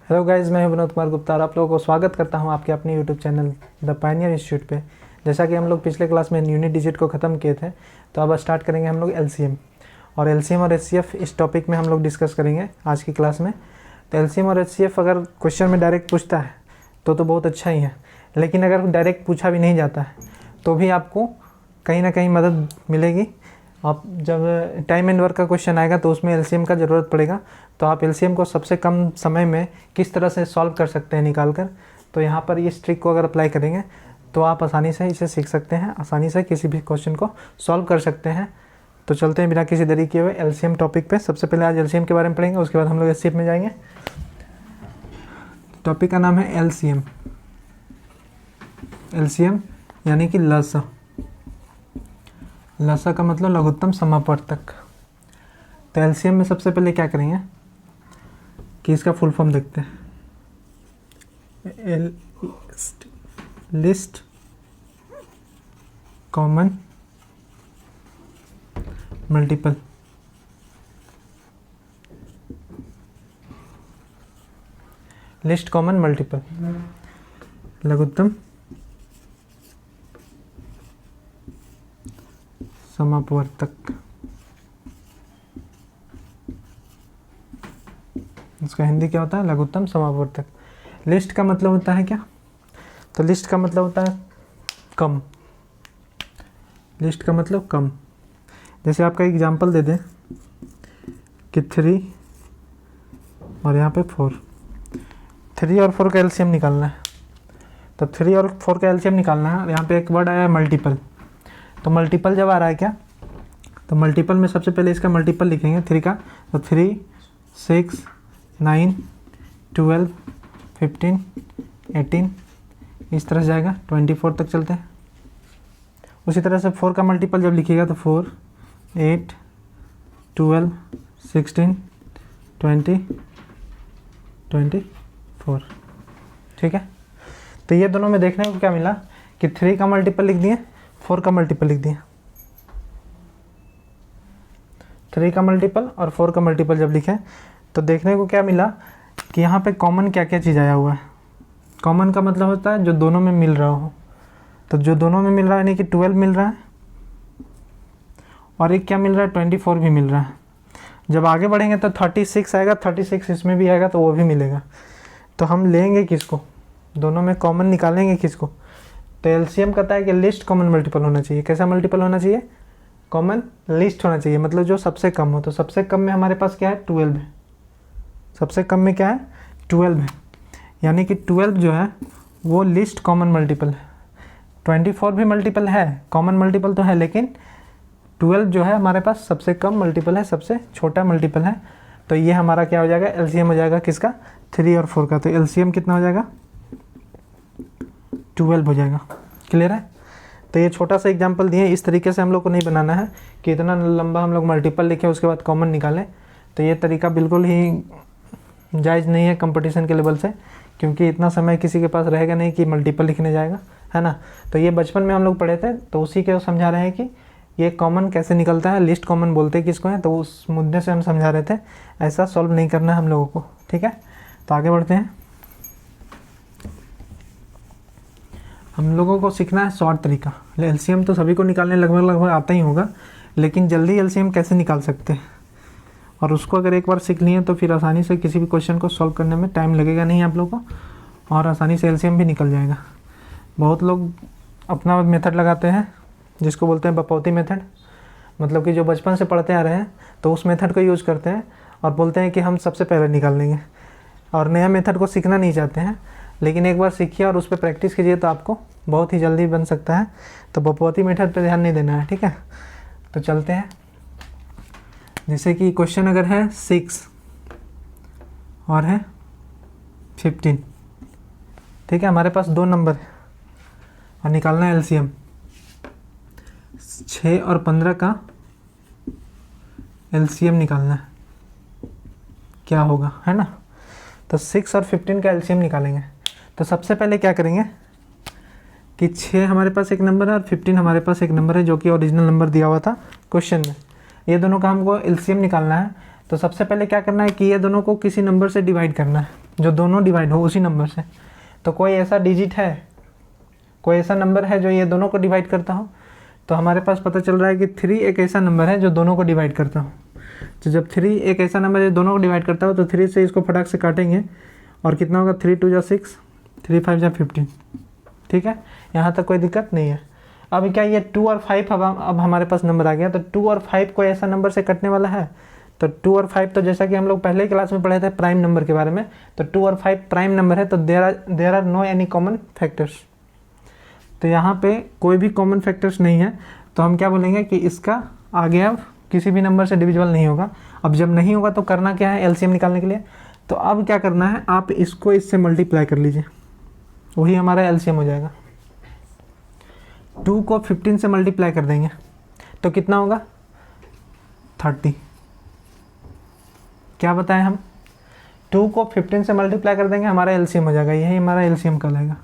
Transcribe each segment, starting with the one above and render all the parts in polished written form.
Hello guys, मैं विनोद कुमार गुप्ता और आप लोगों को स्वागत करता हूं आपके अपने YouTube channel the Pioneer institute पे। जैसा कि हम लोग पिछले क्लास में यूनिट डिजिट को ख़त्म किए थे, तो अब स्टार्ट करेंगे हम लोग एलसीएम और एचसीएफ इस टॉपिक में हम लोग डिस्कस करेंगे आज की क्लास में। तो एलसीएम और एचसीएफ अगर क्वेश्चन में डायरेक्ट पूछता है तो बहुत अच्छा ही है, लेकिन अगर डायरेक्ट पूछा भी नहीं जाता है तो भी आपको कहीं ना कहीं मदद मिलेगी। आप जब टाइम एंड वर्क का क्वेश्चन आएगा तो उसमें एलसीएम का ज़रूरत पड़ेगा, तो आप एलसीएम को सबसे कम समय में किस तरह से सॉल्व कर सकते हैं निकाल कर। तो यहाँ पर इस ट्रिक को अगर अप्लाई करेंगे तो आप आसानी से इसे सीख सकते हैं, आसानी से किसी भी क्वेश्चन को सॉल्व कर सकते हैं। तो चलते हैं बिना किसी देरी किए हुए एलसीएम टॉपिक पे। सबसे पहले आज एलसीएम के बारे में पढ़ेंगे, उसके बाद हम लोग एचसीएफ में जाएंगे। टॉपिक का नाम है एलसीएम। एलसीएम यानी कि लसा। लसा का मतलब लघुत्तम समापवर्तक। तो एलसीएम में सबसे पहले क्या करेंगे कि इसका फुल फॉर्म देखते हैं। List common multiple. List common multiple लघुत्तम समापवर्तक। इसका हिंदी क्या होता है? लघुत्तम समापवर्तक। लिस्ट का मतलब होता है क्या? तो लिस्ट का मतलब होता है कम। लिस्ट का मतलब कम। जैसे आपका एग्जांपल दे दें कि 3 और यहाँ पे 4। 3 और 4 का एलसीएम निकालना है। तो 3 और 4 का एलसीएम निकालना है। यहाँ पे एक वर्ड आया है मल्टीपल। तो मल्टीपल जब आ रहा है क्या, तो मल्टीपल में सबसे पहले इसका मल्टीपल लिखेंगे 3 का। तो 3, 6, 9, 12, 15, 18 इस तरह से जाएगा, 24 तक चलते हैं। उसी तरह से 4 का मल्टीपल जब लिखिएगा तो 4, 8, 12, 16, 20, 24। ठीक है। तो ये दोनों में देखने को क्या मिला कि 3 का मल्टीपल लिख दिए, 4 का मल्टीपल लिख दिए। 3 का मल्टीपल और 4 का मल्टीपल जब लिखे तो देखने को क्या मिला कि यहाँ पे कॉमन क्या क्या चीज़ आया हुआ है। कॉमन का मतलब होता है जो दोनों में मिल रहा हो। तो जो दोनों में मिल रहा है यानी कि 12 मिल रहा है और एक क्या मिल रहा है, 24 भी मिल रहा है। जब आगे बढ़ेंगे तो 36 आएगा, 36 इसमें भी आएगा तो वो भी मिलेगा। तो हम लेंगे किसको? दोनों में कॉमन निकालेंगे किसको? तो एलसीएम कहता है कि लिस्ट कॉमन मल्टीपल होना चाहिए। कैसा मल्टीपल होना चाहिए? कॉमन लिस्ट होना चाहिए, मतलब जो सबसे कम हो। तो सबसे कम में हमारे पास क्या है? 12 है। सबसे कम में क्या है? 12 है। यानी कि 12 जो है वो लिस्ट कॉमन मल्टीपल है। 24 भी मल्टीपल है, कॉमन मल्टीपल तो है, लेकिन 12 जो है हमारे पास सबसे कम मल्टीपल है, सबसे छोटा मल्टीपल है। तो ये हमारा क्या हो जाएगा? एलसीएम हो जाएगा किसका? 3 और 4 का। तो एलसीएम कितना हो जाएगा? 12 हो जाएगा। क्लियर है? तो ये छोटा सा एग्जांपल दिए। इस तरीके से हम लोग को नहीं बनाना है कि इतना लंबा हम लोग मल्टीपल लिखें उसके बाद कॉमन निकालें। तो ये तरीका बिल्कुल ही जायज़ नहीं है कंपटीशन के लेवल से, क्योंकि इतना समय किसी के पास रहेगा नहीं कि मल्टीपल लिखने जाएगा, है ना। तो ये बचपन में हम लोग पढ़े थे, तो उसी के समझा रहे हैं कि ये कॉमन कैसे निकलता है, लिस्ट कॉमन बोलते हैं किसको है, तो उस मुद्दे से हम समझा रहे थे। ऐसा सॉल्व नहीं करना है हम लोगों को। ठीक है, तो आगे बढ़ते हैं। हम लोगों को सीखना है शॉर्ट तरीका। एलसीएम तो सभी को निकालने लगभग आता ही होगा, लेकिन जल्दी एलसीएम कैसे निकाल सकते हैं, और उसको अगर एक बार सीख लिए तो फिर आसानी से किसी भी क्वेश्चन को सॉल्व करने में टाइम लगेगा नहीं आप लोगों को, और आसानी से एलसीएम भी निकल जाएगा। बहुत लोग अपना मेथड लगाते हैं जिसको बोलते हैं बपौती मेथड, मतलब कि जो बचपन से पढ़ते आ रहे हैं तो उस मेथड को यूज़ करते हैं और बोलते हैं कि हम सबसे पहले निकाल लेंगे, और नया मेथड को सीखना नहीं चाहते हैं। लेकिन एक बार सीखिए और उस पर प्रैक्टिस कीजिए तो आपको बहुत ही जल्दी बन सकता है। तो बपौती मेथड पे ध्यान नहीं देना है। ठीक है, तो चलते हैं। जैसे कि क्वेश्चन अगर है 6 और है 15, ठीक है, हमारे पास 2 नंबर है और निकालना है एलसीएम। 6 और 15 का एलसीएम निकालना है, क्या होगा, है ना। तो 6 और 15 का एलसीएम निकालेंगे। तो सबसे पहले क्या करेंगे कि 6 हमारे पास एक नंबर है और 15 हमारे पास एक नंबर है, जो कि ओरिजिनल नंबर दिया हुआ था क्वेश्चन में। ये दोनों का हमको एलसीएम निकालना है। तो सबसे पहले क्या करना है कि ये दोनों को किसी नंबर से डिवाइड करना है। जो दोनों डिवाइड हो उसी नंबर से। तो कोई ऐसा डिजिट है, कोई ऐसा नंबर है जो ये दोनों को डिवाइड करता हो। तो हमारे पास पता चल रहा है कि 3 एक ऐसा नंबर है जो दोनों को डिवाइड करता हो। तो जब 3 एक ऐसा नंबर है जो दोनों को डिवाइड करता हो तो 3 से इसको फटाक से काटेंगे और कितना होगा, 3 2 जा 6, 3 5 जा 15। ठीक है, यहाँ तक कोई दिक्कत नहीं है। अब क्या ये 2 और 5 अब हमारे पास नंबर आ गया। तो 2 और 5 कोई ऐसा नंबर से कटने वाला है। तो 2 और 5 तो जैसा कि हम लोग पहले क्लास में पढ़े थे प्राइम नंबर के बारे में, तो 2 और 5 प्राइम नंबर है। तो there are no any common factors. तो यहाँ पे कोई भी कॉमन फैक्टर्स नहीं है। तो हम क्या बोलेंगे कि इसका आगे अब किसी भी नंबर से डिविजिबल नहीं होगा। अब जब नहीं होगा तो करना क्या है एलसीएम निकालने के लिए। तो अब क्या करना है, आप इसको इससे मल्टीप्लाई कर लीजिए, वही हमारा एलसीएम हो जाएगा। 2 को 15 से मल्टीप्लाई कर देंगे तो कितना होगा, 30। क्या बताएं हम, 2 को 15 से मल्टीप्लाई कर देंगे, हमारा एलसीएम हो जाएगा। यही हमारा एलसीएम कहलाएगा।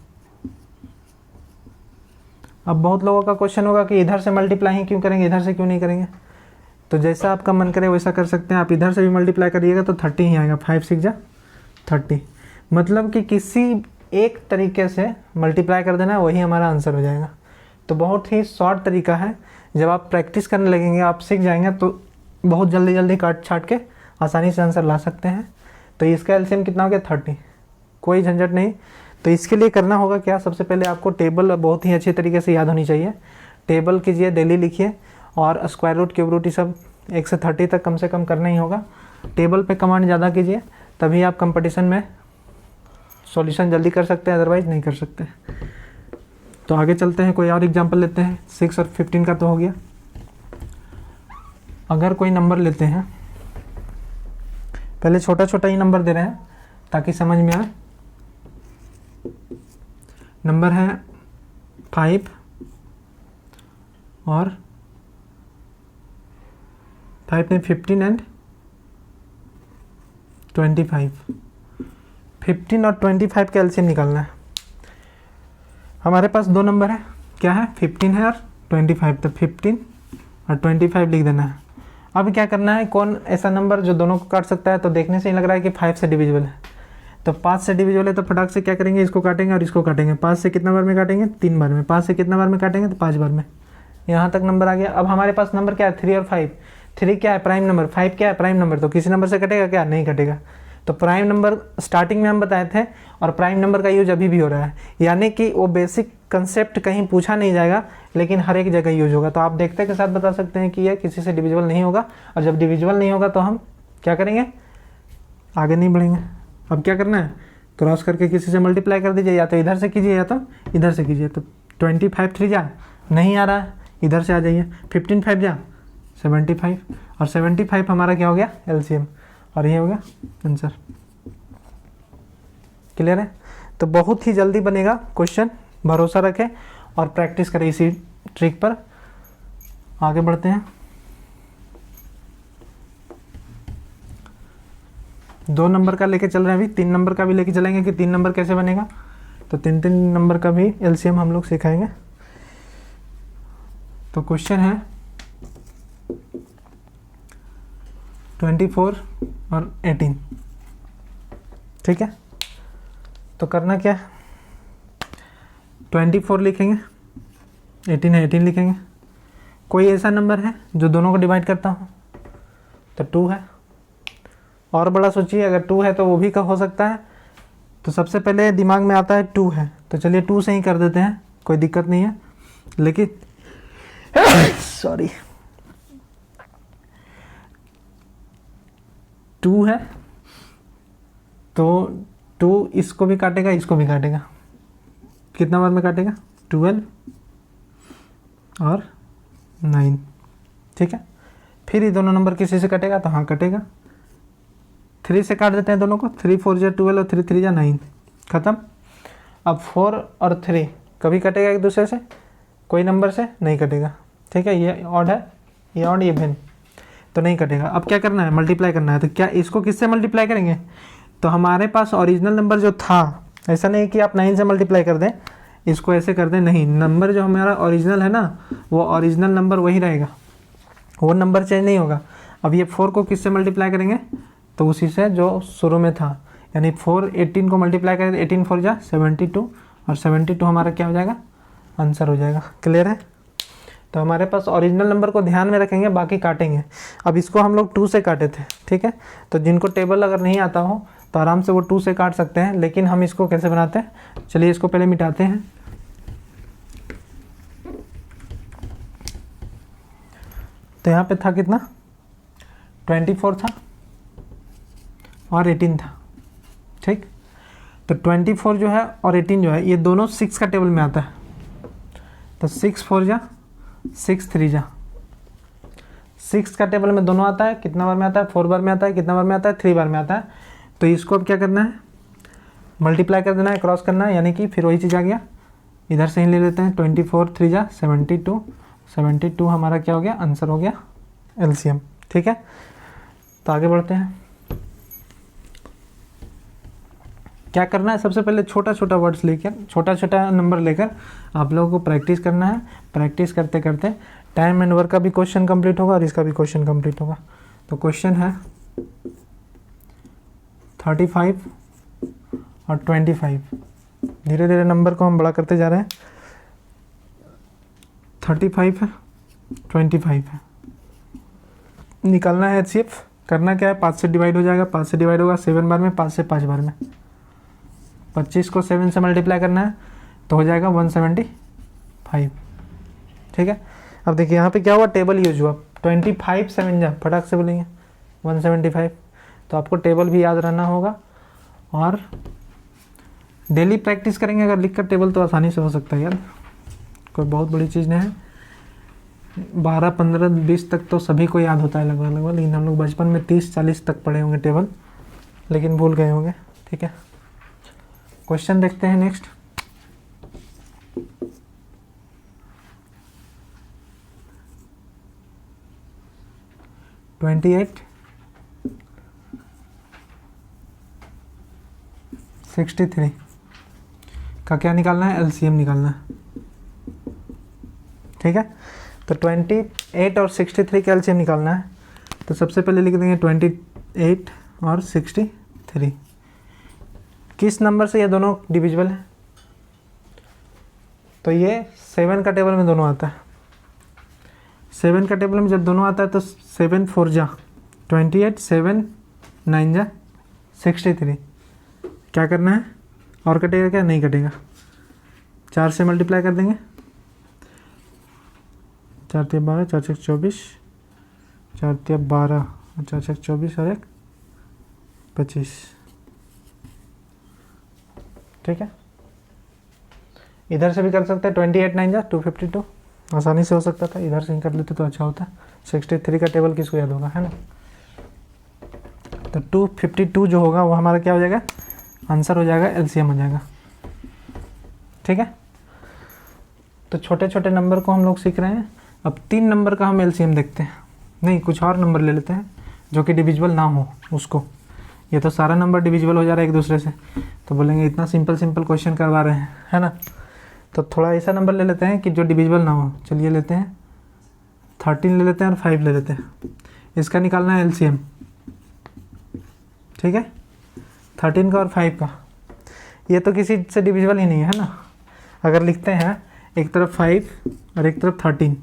अब बहुत लोगों का क्वेश्चन होगा कि इधर से मल्टीप्लाई ही क्यों करेंगे, इधर से क्यों नहीं करेंगे। तो जैसा आपका मन करे वैसा कर सकते हैं। आप इधर से भी मल्टीप्लाई करिएगा तो 30 ही आएगा, 5 6 जा 30। मतलब कि किसी एक तरीके से मल्टीप्लाई कर देना, वही हमारा आंसर हो जाएगा। तो बहुत ही शॉर्ट तरीका है। जब आप प्रैक्टिस करने लगेंगे, आप सीख जाएंगे तो बहुत जल्दी जल्दी काट छाट के आसानी से आंसर ला सकते हैं। तो इसका एलसीएम कितना हो गया, 30। कोई झंझट नहीं। तो इसके लिए करना होगा क्या, सबसे पहले आपको टेबल बहुत ही अच्छे तरीके से याद होनी चाहिए। टेबल कीजिए, डेली लिखिए, और स्क्वायर रूट क्यूब रूट ये सब 1 से 30 तक कम से कम करना ही होगा। टेबल पे कमांड ज़्यादा कीजिए, तभी आप कंपटीशन में सॉल्यूशन जल्दी कर सकते हैं, अदरवाइज नहीं कर सकते। तो आगे चलते हैं, कोई और एग्जांपल लेते हैं। 6 और 15 का तो हो गया। अगर कोई नंबर लेते हैं, पहले छोटा छोटा ही नंबर दे रहे हैं ताकि समझ में आए। नंबर है 5 और 5 में 15 एंड 25। 15 और 25 का एलसीएम निकालना है। हमारे पास दो नंबर है, क्या है, 15 है और 25। तो 15 और 25 लिख देना है। अब क्या करना है, कौन ऐसा नंबर जो दोनों को काट सकता है। तो देखने से ही लग रहा है कि 5 से डिविजिबल है। तो 5 से डिविजिबल है तो फटाक से क्या करेंगे, इसको काटेंगे और इसको काटेंगे। 5 से कितना बार में काटेंगे, 3 बार में। 5 से कितना बार में काटेंगे, तो 5 बार में। यहाँ तक नंबर आ गया। अब हमारे पास नंबर क्या है, 3 और 5। 3 क्या है, प्राइम नंबर। 5 क्या है, प्राइम नंबर। तो किसी नंबर से कटेगा क्या, नहीं कटेगा। तो प्राइम नंबर स्टार्टिंग में हम बताए थे, और प्राइम नंबर का यूज अभी भी हो रहा है। यानी कि वो बेसिक कंसेप्ट कहीं पूछा नहीं जाएगा, लेकिन हर एक जगह यूज होगा। तो आप देखते के साथ बता सकते हैं कि यह किसी से डिविजिबल नहीं होगा। और जब डिविजिबल नहीं होगा तो हम क्या करेंगे, आगे नहीं बढ़ेंगे। अब क्या करना है, क्रॉस करके किसी से मल्टीप्लाई कर दीजिए, या तो इधर से कीजिए या तो इधर से कीजिए। तो 25 3 जा, नहीं आ रहा है, इधर से आ जाइए। 15 5 जा 75, और 75 हमारा क्या हो गया, एलसीएम, और ये हो गया आंसर। क्लियर है। तो बहुत ही जल्दी बनेगा क्वेश्चन, भरोसा रखें और प्रैक्टिस करें इसी ट्रिक पर। आगे बढ़ते हैं। 2 नंबर का लेके चल रहे हैं, अभी 3 नंबर का भी लेके चलेंगे कि 3 नंबर कैसे बनेगा। तो 3 नंबर का भी एलसीएम हम लोग सिखाएंगे। तो क्वेश्चन है 24 और 18। ठीक है, तो करना क्या है, 24 लिखेंगे, 18 है 18 लिखेंगे। कोई ऐसा नंबर है जो दोनों को डिवाइड करता हो, तो 2 है। और बड़ा सोचिए, अगर 2 है तो वो भी का हो सकता है। तो सबसे पहले दिमाग में आता है 2 है, तो चलिए 2 से ही कर देते हैं, कोई दिक्कत नहीं है। लेकिन सॉरी 2 है तो 2 इसको भी काटेगा, इसको भी काटेगा। कितना बार में काटेगा, 12 और 9। ठीक है, फिर ये दोनों नंबर किसी से कटेगा, तो हाँ कटेगा। 3 से काट देते हैं दोनों को, 3 4 जा 12 और 3 3 जा 9, खत्म। अब 4 और 3 कभी कटेगा एक दूसरे से, कोई नंबर से नहीं कटेगा। ठीक है, ये ऑड है, ये ऑड, ये इवन, तो नहीं कटेगा। अब क्या करना है, मल्टीप्लाई करना है। तो क्या इसको किससे मल्टीप्लाई करेंगे, तो हमारे पास ओरिजिनल नंबर जो था, ऐसा नहीं कि आप 9 से मल्टीप्लाई कर दें, इसको ऐसे कर दें, नहीं। नंबर जो हमारा ओरिजिनल है ना, वो ओरिजिनल नंबर वही रहेगा, वो नंबर चेंज नहीं होगा। अब ये 4 को किससे मल्टीप्लाई करेंगे, तो उसी से जो शुरू में था। यानी 4 18 को मल्टीप्लाई करें तो 18 4 जा 72 और 72 हमारा क्या हो जाएगा, आंसर हो जाएगा। क्लियर है? तो हमारे पास ओरिजिनल नंबर को ध्यान में रखेंगे, बाकी काटेंगे। अब इसको हम लोग 2 से काटे थे, ठीक है। तो जिनको टेबल अगर नहीं आता हो तो आराम से वो 2 से काट सकते हैं, लेकिन हम इसको कैसे बनाते हैं, चलिए इसको पहले मिटाते हैं। तो यहाँ पे था कितना, 24 था और 18 था, ठीक। तो 24 जो है और 18 जो है ये दोनों 6 का टेबल में आता है। तो 6 4 जा 6 3 जा 6 का टेबल में दोनों आता है। कितना बार में आता है, 4 बार में आता है। कितना बार में आता है, 3 बार में आता है। तो इसको अब क्या करना है, मल्टीप्लाई कर देना है, क्रॉस करना है, यानी कि फिर वही चीज़ आ गया। इधर से ही ले लेते हैं, 24 3 जा 72, 72 हमारा क्या हो गया, आंसर हो गया एलसीएम, ठीक है। तो आगे बढ़ते हैं। क्या करना है, सबसे पहले छोटा छोटा वर्ड्स लेकर, छोटा छोटा नंबर लेकर आप लोगों को प्रैक्टिस करना है। प्रैक्टिस करते करते टाइम एंड वर्क का भी क्वेश्चन कंप्लीट होगा और इसका भी क्वेश्चन कंप्लीट होगा। तो क्वेश्चन है 35 और 25। धीरे धीरे नंबर को हम बड़ा करते जा रहे हैं। 35 है, 25 है, निकालना है एचसीएफ। करना क्या है, 5 से डिवाइड हो जाएगा, 5 से डिवाइड होगा 7 बार में, 5 से 5 बार में। 25 को 7 से मल्टीप्लाई करना है तो हो जाएगा 175, ठीक है। अब देखिए यहाँ पे क्या हुआ, टेबल यूज हुआ। 25 7 जा, फटाक से बोलेंगे 175। तो आपको टेबल भी याद रहना होगा और डेली प्रैक्टिस करेंगे अगर लिख कर टेबल तो आसानी से हो सकता है यार, कोई बहुत बड़ी चीज़ नहीं है। 12 15 20 तक तो सभी को याद होता है लगभग लगभग, लेकिन हम लोग बचपन में 30 40 तक पढ़े होंगे टेबल, लेकिन भूल गए होंगे, ठीक है। क्वेश्चन देखते हैं नेक्स्ट। ट्वेंटी 63 का क्या निकालना है, एलसीएम निकालना है, ठीक है। तो 28 और 63 का एलसीएम निकालना है। तो सबसे पहले लिख देंगे 28 और 63। किस नंबर से ये दोनों डिविजिबल है, तो ये 7 का टेबल में दोनों आता है। 7 का टेबल में जब दोनों आता है तो 7 4 जा 28, 7 9 जा 63। क्या करना है, और कटेगा क्या, नहीं कटेगा, 4 से मल्टीप्लाई कर देंगे। 4 3 12, 4 6 24, 4 3 12, 4 6 24 और 1 25, ठीक है। इधर से भी कर सकते हैं, 28 9 जा 252, आसानी से हो सकता था, इधर से ही कर लेते तो अच्छा होता। 63 का टेबल किसको याद होगा, है ना। तो 252 जो होगा वो हमारा क्या हो जाएगा, आंसर हो जाएगा, एलसीएम हो जाएगा, ठीक है। तो छोटे छोटे नंबर को हम लोग सीख रहे हैं। अब 3 नंबर का हम एलसीएम देखते हैं, नहीं कुछ और नंबर ले लेते हैं जो कि डिविजिबल ना हो उसको। ये तो सारा नंबर डिविजिबल हो जा रहा है एक दूसरे से, तो बोलेंगे इतना सिंपल सिंपल क्वेश्चन करवा रहे हैं, है ना। तो थोड़ा ऐसा नंबर ले लेते हैं कि जो डिविजिबल ना हो। चलिए लेते हैं 13 ले लेते हैं और 5 ले लेते हैं। इसका निकालना है एलसीएम, ठीक है। 13 का और 5 का, ये तो किसी से डिविजिबल ही नहीं है ना। अगर लिखते हैं एक तरफ 5 और एक तरफ 13,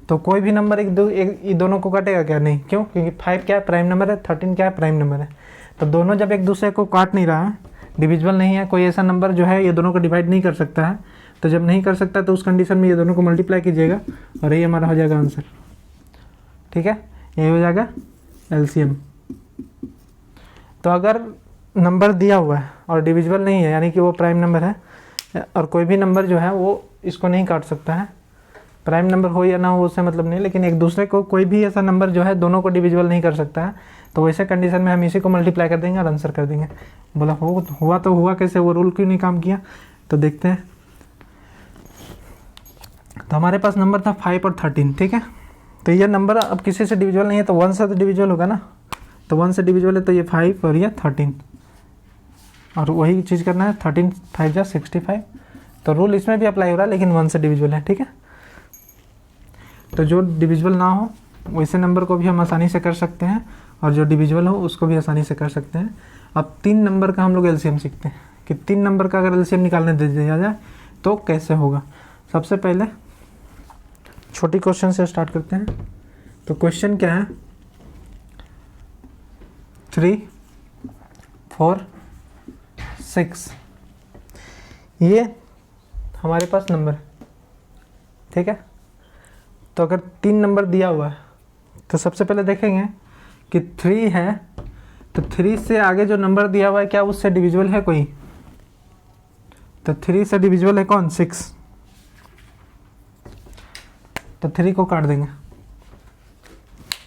तो कोई भी नंबर ये दोनों को काटेगा क्या, नहीं। क्यों, क्योंकि 5 क्या है, प्राइम नंबर है, 13 क्या है, प्राइम नंबर है। तो दोनों जब एक दूसरे को काट नहीं रहा है, डिविजिबल नहीं है, कोई ऐसा नंबर जो है ये दोनों को डिवाइड नहीं कर सकता है, तो जब नहीं कर सकता तो उस कंडीशन में ये दोनों को मल्टीप्लाई कीजिएगा और ये हमारा हो जाएगा आंसर, ठीक है। ये हो जाएगा एलसीएम। तो अगर नंबर दिया हुआ है और डिविजिबल नहीं है, यानी कि वो प्राइम नंबर है, और कोई भी नंबर जो है वो इसको नहीं काट सकता है, प्राइम नंबर हो या ना हो उससे मतलब नहीं, लेकिन एक दूसरे को कोई भी ऐसा नंबर जो है दोनों को डिविजिबल नहीं कर सकता है, तो वैसे कंडीशन में हम इसी को मल्टीप्लाई कर देंगे और आंसर कर देंगे। बोला हुआ तो हुआ कैसे, वो रूल क्यों नहीं काम किया, तो देखते हैं। तो हमारे पास नंबर था 5 और 13, ठीक है। तो ये नंबर अब किसी से डिविजिबल नहीं है, तो 1 से तो डिविजिबल होगा ना। तो 1 से डिविजिबल है तो ये 5 और ये 13, और वही चीज़ करना है। 13 5 जा 65, तो रूल इसमें भी अप्लाई हो रहा है, लेकिन 1 से डिविजिबल है, ठीक है। तो जो डिविजिबल ना हो वैसे नंबर को भी हम आसानी से कर सकते हैं और जो डिविजिबल हो उसको भी आसानी से कर सकते हैं। अब 3 नंबर का हम लोग एलसीएम सीखते हैं कि 3 नंबर का अगर एलसीएम निकालने दे दिया जाए तो कैसे होगा। सबसे पहले छोटी क्वेश्चन से स्टार्ट करते हैं। तो क्वेश्चन क्या है, 3, 4, 6 ये हमारे पास नंबर है, ठीक है। तो अगर 3 नंबर दिया हुआ है तो सबसे पहले देखेंगे कि 3 है, तो 3 से आगे जो नंबर दिया हुआ है क्या उससे डिविजिबल है कोई? तो 3 से डिविजिबल है कौन? 6। तो 3 को काट देंगे।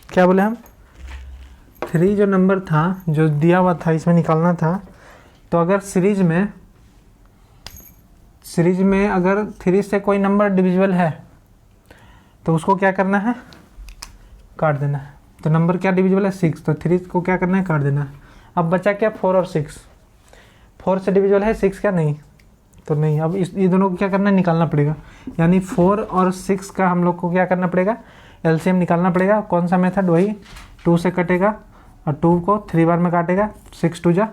क्या बोले हम? 3 जो नंबर था जो दिया हुआ था इसमें निकालना था, तो अगर सीरीज में अगर 3 से कोई नंबर डिविजिबल है तो उसको क्या करना है? काट देना है। तो नंबर क्या डिविजिबल है? 6। तो 3 को क्या करना है? काट देना है। अब बचा क्या? 4 और 6। 4 से डिविजिबल है 6 क्या? नहीं। तो नहीं। अब ये दोनों को क्या करना है? निकालना पड़ेगा। यानी 4 और 6 का हम लोग को क्या करना पड़ेगा? एलसीएम निकालना पड़ेगा। कौन सा मेथड? वही 2 से कटेगा और 2 को 3 बार में काटेगा। 6 2 जा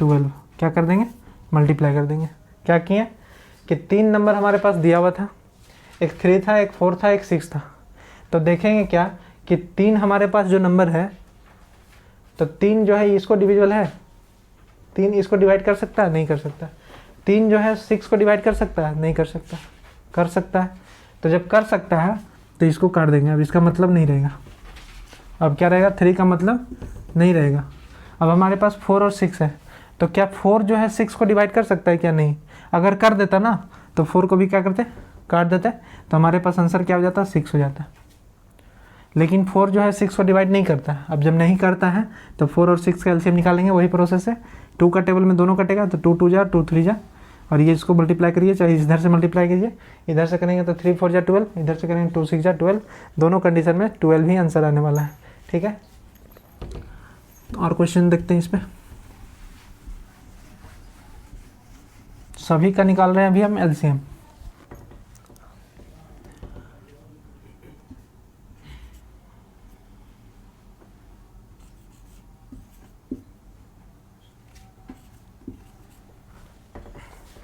12। क्या कर देंगे? मल्टीप्लाई कर देंगे। क्या किए कि 3 नंबर हमारे पास दिया हुआ था, एक 3 था, एक 4 था, एक 6 था। तो देखेंगे क्या कि 3 हमारे पास जो नंबर है, तो 3 जो है इसको डिविजिबल है। 3 इसको डिवाइड कर सकता है? नहीं कर सकता। 3 जो है 6 को डिवाइड कर सकता है? नहीं कर सकता। कर सकता है। तो जब कर सकता है तो इसको काट देंगे। अब इसका मतलब नहीं रहेगा। अब क्या रहेगा? 3 का मतलब नहीं रहेगा। अब हमारे पास 4 और 6 है, तो क्या 4 जो है 6 को डिवाइड कर सकता है क्या? नहीं। अगर कर देता ना तो 4 को भी क्या करते? काट देते। तो हमारे पास आंसर क्या हो जाता? 6 हो जाता। लेकिन 4 जो है 6 को डिवाइड नहीं करता है। अब जब नहीं करता है तो 4 और 6 का एलसीएम निकालेंगे, वही प्रोसेस है। 2 का टेबल में दोनों कटेगा, तो 2 2 जा 2 3 जा, और ये इसको मल्टीप्लाई करिए, चाहे इधर से मल्टीप्लाई कीजिए, इधर से करेंगे तो 3 4 जा 12, इधर से करेंगे 2 6 जा 12। दोनों कंडीशन में 12 ही आंसर आने वाला है, ठीक है। और क्वेश्चन देखते हैं इस पर। सभी का निकाल रहे हैं अभी हम एलसीएम।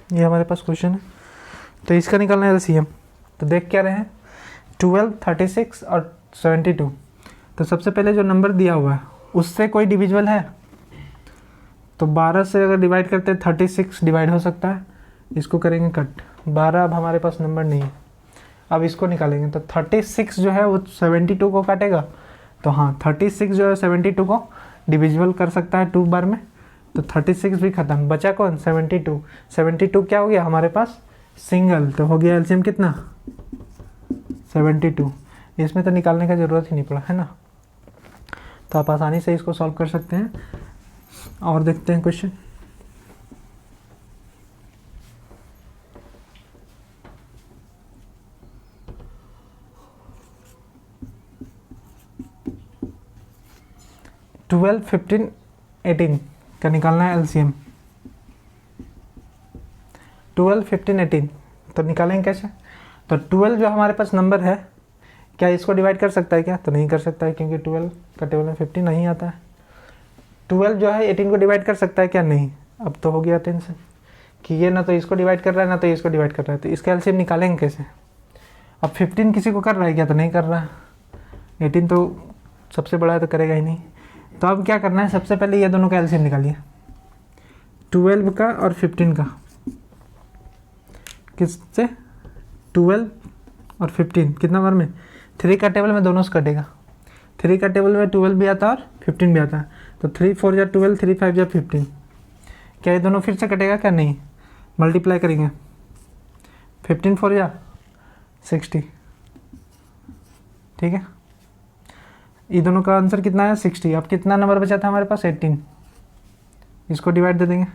ये हमारे पास क्वेश्चन है, तो इसका निकालना है एलसीएम। तो देख क्या रहे हैं? 12, 36 और 72। तो सबसे पहले जो नंबर दिया हुआ है उससे कोई डिविजिबल है? तो 12 से अगर डिवाइड करते हैं 36 डिवाइड हो सकता है। इसको करेंगे कट। 12 अब हमारे पास नंबर नहीं है। अब इसको निकालेंगे तो 36 जो है वो 72 को काटेगा। तो हाँ, 36 जो है 72 को डिविजिबल कर सकता है 2 बार में। तो 36 भी खत्म। बचा कौन? 72। 72 क्या हो गया हमारे पास? सिंगल। तो हो गया एलसीएम कितना? 72। इसमें तो निकालने का ज़रूरत ही नहीं पड़ा, है ना। तो आप आसानी से इसको सॉल्व कर सकते हैं। और देखते हैं क्वेश्चन। ट्वेल्व 15 18 का निकालना है एलसीएम। 12 15 18 तो निकालेंगे कैसे? तो 12 जो हमारे पास नंबर है, क्या इसको डिवाइड कर सकता है क्या? तो नहीं कर सकता है, क्योंकि 12 का टेबल में 50 नहीं आता है। 12 जो है 18 को डिवाइड कर सकता है क्या? नहीं। अब तो हो गया टेंशन कि ये ना तो इसको डिवाइड कर रहा है ना तो इसको डिवाइड कर रहा है। तो इसका एलसीएम निकालेंगे कैसे? अब 15 किसी को कर रहा है क्या? तो नहीं कर रहा है। 18 तो सबसे बड़ा है तो करेगा ही नहीं। तो अब क्या करना है? सबसे पहले ये दोनों का एलसीएम निकालिए, 12 का और 15 का। किससे? 12 और 15 कितना बार में? 3 का टेबल में दोनों से कटेगा। 3 का टेबल में 12 भी आता है और 15 भी आता है। तो 3 4 जा 12, 3 5 जा 15। क्या ये दोनों फिर से कटेगा क्या? नहीं। मल्टीप्लाई करेंगे, 15 4 जा 60, ठीक है। ये दोनों का आंसर कितना है? 60। अब कितना नंबर बचा था हमारे पास? 18। इसको डिवाइड दे देंगे।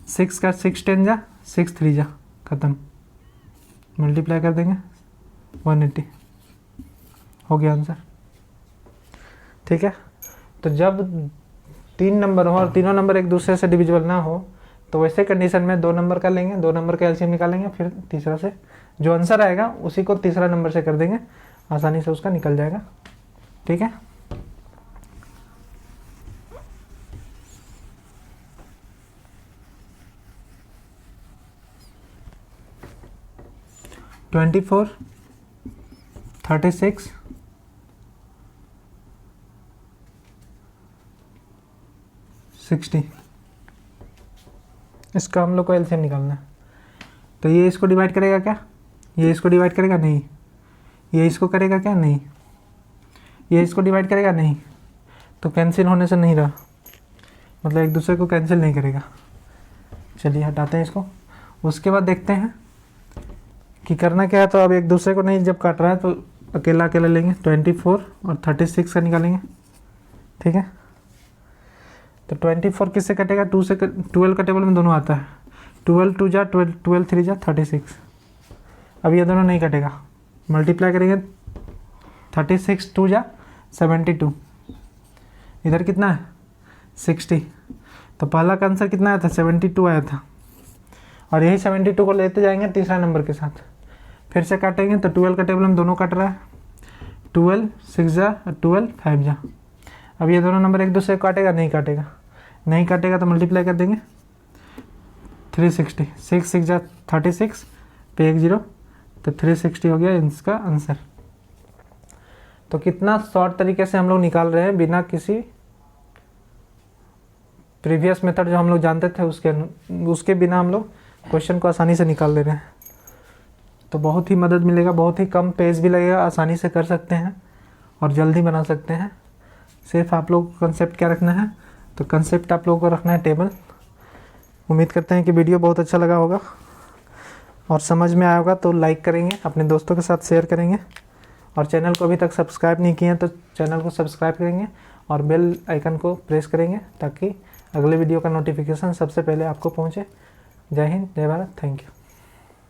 6 का 6 10 जा 6 3 जा, ख़त्म। मल्टीप्लाई कर देंगे, 180 हो गया आंसर, ठीक है। तो जब 3 नंबर हो और तीनों नंबर एक दूसरे से डिविजिबल ना हो, तो वैसे कंडीशन में 2 नंबर का लेंगे, 2 नंबर का एलसीएम निकालेंगे, फिर तीसरा से जो आंसर आएगा उसी को तीसरा नंबर से कर देंगे आसानी से उसका निकल जाएगा। ठीक है, ट्वेंटी फोर 36 60, इसका हम लोग को एलसीएम निकालना है। तो ये इसको डिवाइड करेगा क्या? ये इसको डिवाइड करेगा? नहीं। ये इसको करेगा क्या? नहीं। ये इसको डिवाइड करेगा? नहीं। तो कैंसिल होने से नहीं रहा, मतलब एक दूसरे को कैंसिल नहीं करेगा। चलिए हटाते हैं इसको। उसके बाद देखते हैं कि करना क्या है। तो अब एक दूसरे को नहीं जब काट रहा है तो अकेला अकेला लेंगे। 24 और 36 का निकालेंगे। ठीक है, तो 24 किससे कटेगा? 2 से 12 का टेबल में दोनों आता है। 12 2 जा 12, 12 3 जा 36। अब ये दोनों नहीं कटेगा, मल्टीप्लाई करेंगे। 36 2 जा 72, इधर कितना है? 60। तो पहला का आंसर कितना आया था? 72 आया था। और यही 72 को लेते जाएंगे तीसरा नंबर के साथ, फिर से काटेंगे। तो 12 का टेबल में दोनों कट रहा है। 12 6 जा 12 5 जा। अब ये दोनों नंबर एक दूसरे को काटेगा? नहीं काटेगा। नहीं काटेगा तो मल्टीप्लाई कर देंगे। 360, 6 6 जा 36 पे 1 0, तो 360 हो गया इसका आंसर। तो कितना शॉर्ट तरीके से हम लोग निकाल रहे हैं, बिना किसी प्रीवियस मेथड जो हम लोग जानते थे उसके बिना हम लोग क्वेश्चन को आसानी से निकाल ले रहे हैं। तो बहुत ही मदद मिलेगा, बहुत ही कम पेज भी लगेगा, आसानी से कर सकते हैं और जल्दी बना सकते हैं। सिर्फ आप लोग को कंसेप्ट क्या रखना है? तो कंसेप्ट आप लोगों को रखना है टेबल। उम्मीद करते हैं कि वीडियो बहुत अच्छा लगा होगा और समझ में आया होगा। तो लाइक करेंगे, अपने दोस्तों के साथ शेयर करेंगे, और चैनल को अभी तक सब्सक्राइब नहीं किए हैं तो चैनल को सब्सक्राइब करेंगे और बेल आइकन को प्रेस करेंगे ताकि अगले वीडियो का नोटिफिकेशन सबसे पहले आपको पहुँचे। जय हिंद, जय भारत, थैंक यू।